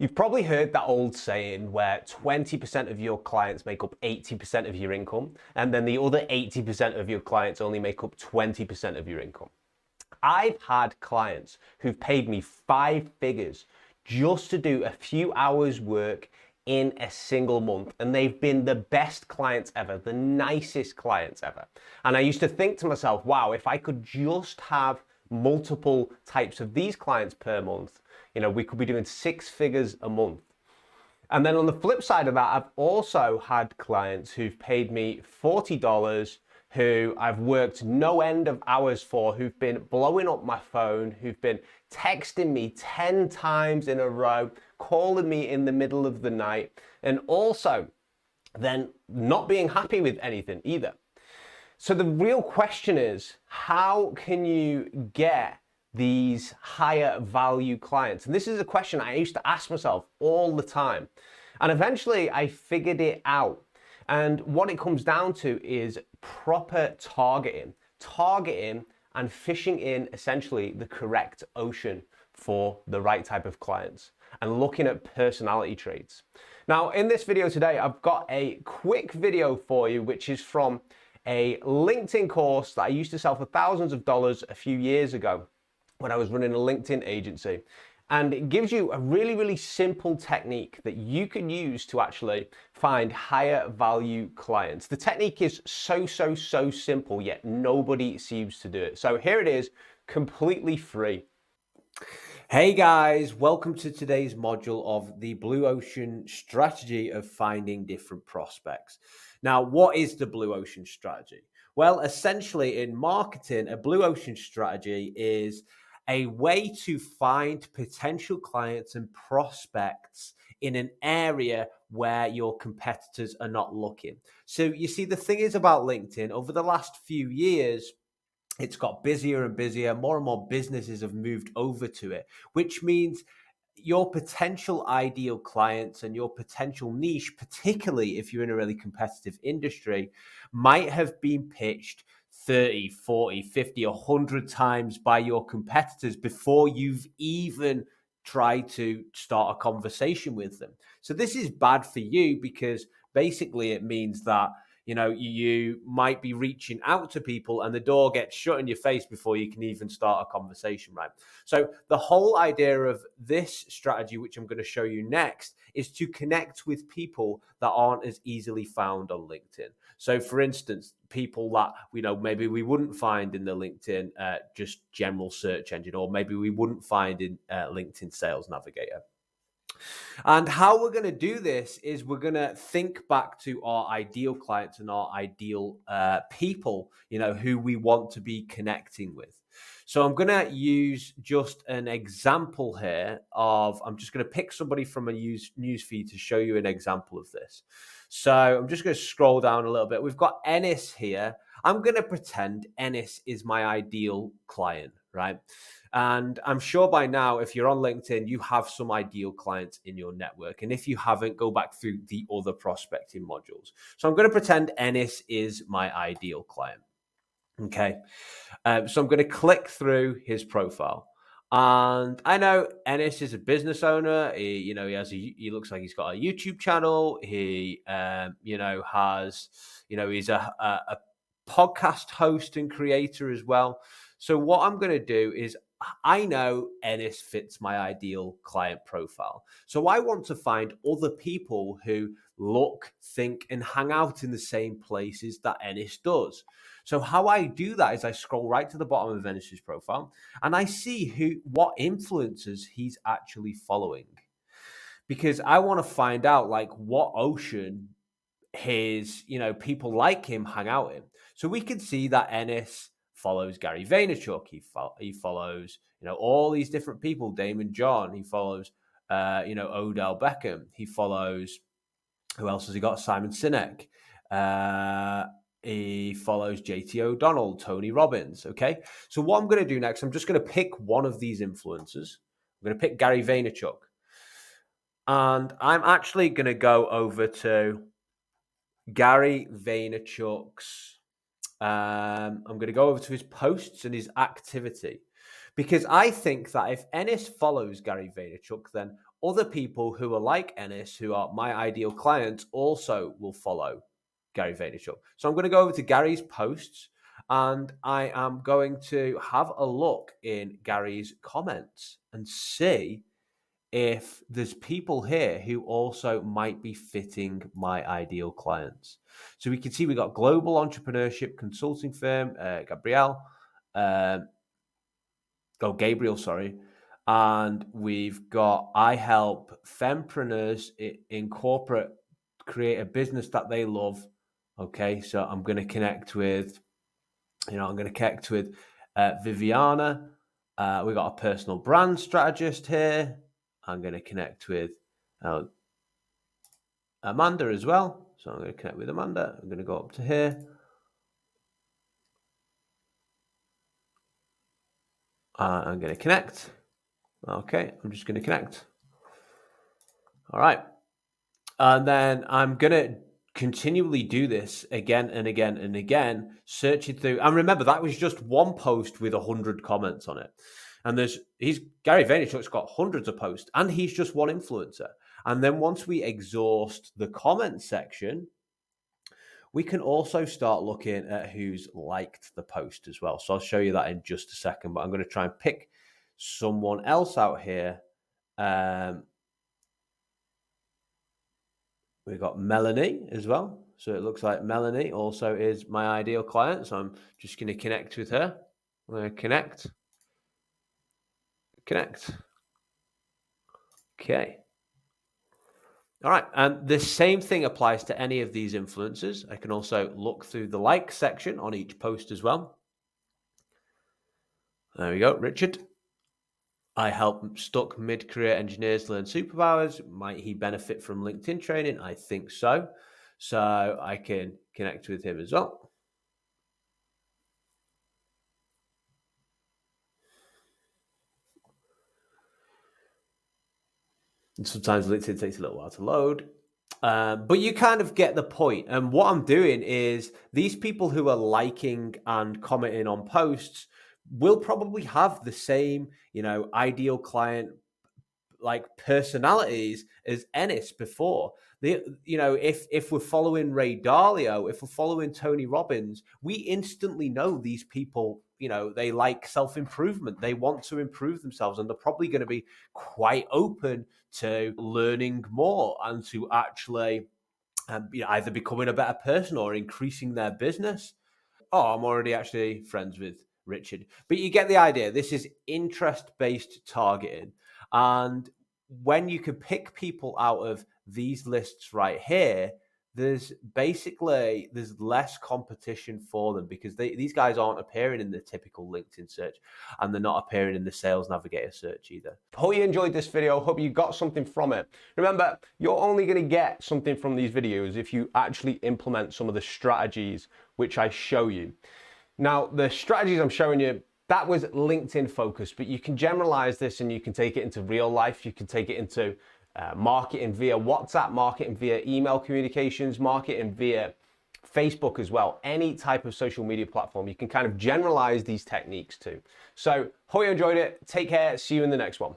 You've probably heard that old saying where 20% of your clients make up 80% of your income, and then the other 80% of your clients only make up 20% of your income. I've had clients who've paid me 5 figures just to do a few hours work in a single month, and they've been the best clients ever, the nicest clients ever. And I used to think to myself, wow, if I could just have multiple types of these clients per month, we could be doing 6 figures a month. And then on the flip side of that, I've also had clients who've paid me $40, who I've worked no end of hours for, who've been blowing up my phone, who've been texting me 10 times in a row, calling me in the middle of the night, and also then not being happy with anything either. So the real question is, how can you get these higher value clients? And this is a question I used to ask myself all the time. And eventually I figured it out. And what it comes down to is proper targeting and fishing in essentially the correct ocean for the right type of clients and looking at personality traits. Now, in this video today, I've got a quick video for you, which is from a LinkedIn course that I used to sell for thousands of dollars a few years ago when I was running a LinkedIn agency. And it gives you a really, really simple technique that you can use to actually find higher value clients. The technique is so simple, yet nobody seems to do it. So here it is, completely free. Hey guys, welcome to today's module of the Blue Ocean strategy of finding different prospects. Now, what is the Blue Ocean strategy? Well, essentially in marketing, a Blue Ocean strategy is a way to find potential clients and prospects in an area where your competitors are not looking. So you see, the thing is about LinkedIn, over the last few years, it's got busier and busier. More and more businesses have moved over to it, which means your potential ideal clients and your potential niche, particularly if you're in a really competitive industry, might have been pitched 30, 40, 50, 100 times by your competitors before you've even tried to start a conversation with them. So this is bad for you because basically it means that you might be reaching out to people and the door gets shut in your face before you can even start a conversation, right? So the whole idea of this strategy, which I'm going to show you next, is to connect with people that aren't as easily found on LinkedIn. So for instance, people that, maybe we wouldn't find in the LinkedIn just general search engine, or maybe we wouldn't find in LinkedIn Sales Navigator. And how we're going to do this is we're going to think back to our ideal clients and our ideal people, who we want to be connecting with. So I'm going to use just an example here I'm just going to pick somebody from a newsfeed to show you an example of this. So I'm just going to scroll down a little bit. We've got Ennis here. I'm going to pretend Ennis is my ideal client, right? And I'm sure by now, if you're on LinkedIn, you have some ideal clients in your network. And if you haven't, go back through the other prospecting modules. So I'm going to pretend Ennis is my ideal client. Okay. So I'm going to click through his profile. And I know Ennis is a business owner. He looks like he's got a YouTube channel. He, he's a podcast host and creator as well. So what I'm going to do is, I know Ennis fits my ideal client profile. So I want to find other people who look, think, and hang out in the same places that Ennis does. So how I do that is I scroll right to the bottom of Ennis's profile and I see what influencers he's actually following. Because I want to find out what ocean his, people like him hang out in. So we can see that Ennis follows Gary Vaynerchuk. He follows, all these different people, Damon John. He follows, Odell Beckham. He follows, who else has he got? Simon Sinek. He follows JT O'Donnell, Tony Robbins. Okay. So what I'm going to do next, I'm just going to pick one of these influencers. I'm going to pick Gary Vaynerchuk. And I'm actually going to go over to Gary Vaynerchuk's. I'm going to go over to his posts and his activity, because I think that if Ennis follows Gary Vaynerchuk, then other people who are like Ennis, who are my ideal clients, also will follow Gary Vaynerchuk. So I'm going to go over to Gary's posts, and I am going to have a look in Gary's comments and see if there's people here who also might be fitting my ideal clients. So we can see we got global entrepreneurship consulting firm, Gabriel, Gabriel, and we've got I help fempreneurs in corporate create a business that they love. Okay, so I'm going to connect with, Viviana. We got a personal brand strategist here. I'm going to connect with Amanda as well. So I'm going to connect with Amanda. I'm going to go up to here. I'm going to connect. Okay, I'm just going to connect. All right. And then I'm going to continually do this again and again and again, searching through. And remember, that was just one post with 100 comments on it. And Gary Vaynerchuk's got hundreds of posts, and he's just one influencer. And then once we exhaust the comment section, we can also start looking at who's liked the post as well. So I'll show you that in just a second, but I'm going to try and pick someone else out here. We've got Melanie as well. So it looks like Melanie also is my ideal client. So I'm just going to connect with her. I'm going to connect. Okay. All right. And the same thing applies to any of these influencers. I can also look through the like section on each post as well. There we go. Richard. I help stuck mid-career engineers learn superpowers. Might he benefit from LinkedIn training? I think so. So I can connect with him as well. And sometimes LinkedIn takes a little while to load. But you kind of get the point. And what I'm doing is these people who are liking and commenting on posts will probably have the same, ideal client like personalities as Ennis before. If we're following Ray Dalio, if we're following Tony Robbins, we instantly know these people, they like self-improvement. They want to improve themselves, and they're probably going to be quite open to learning more and to actually either becoming a better person or increasing their business. I'm already actually friends with Richard. But you get the idea. This is interest-based targeting. And when you can pick people out of these lists right here, there's less competition for them because these guys aren't appearing in the typical LinkedIn search, and they're not appearing in the Sales Navigator search either. Hope you enjoyed this video. Hope you got something from it. Remember, you're only going to get something from these videos if you actually implement some of the strategies which I show you. Now, the strategies I'm showing you, that was LinkedIn focused, but you can generalize this and you can take it into real life. You can take it into marketing via WhatsApp, marketing via email communications, marketing via Facebook as well. Any type of social media platform, you can kind of generalize these techniques to. So hope you enjoyed it. Take care. See you in the next one.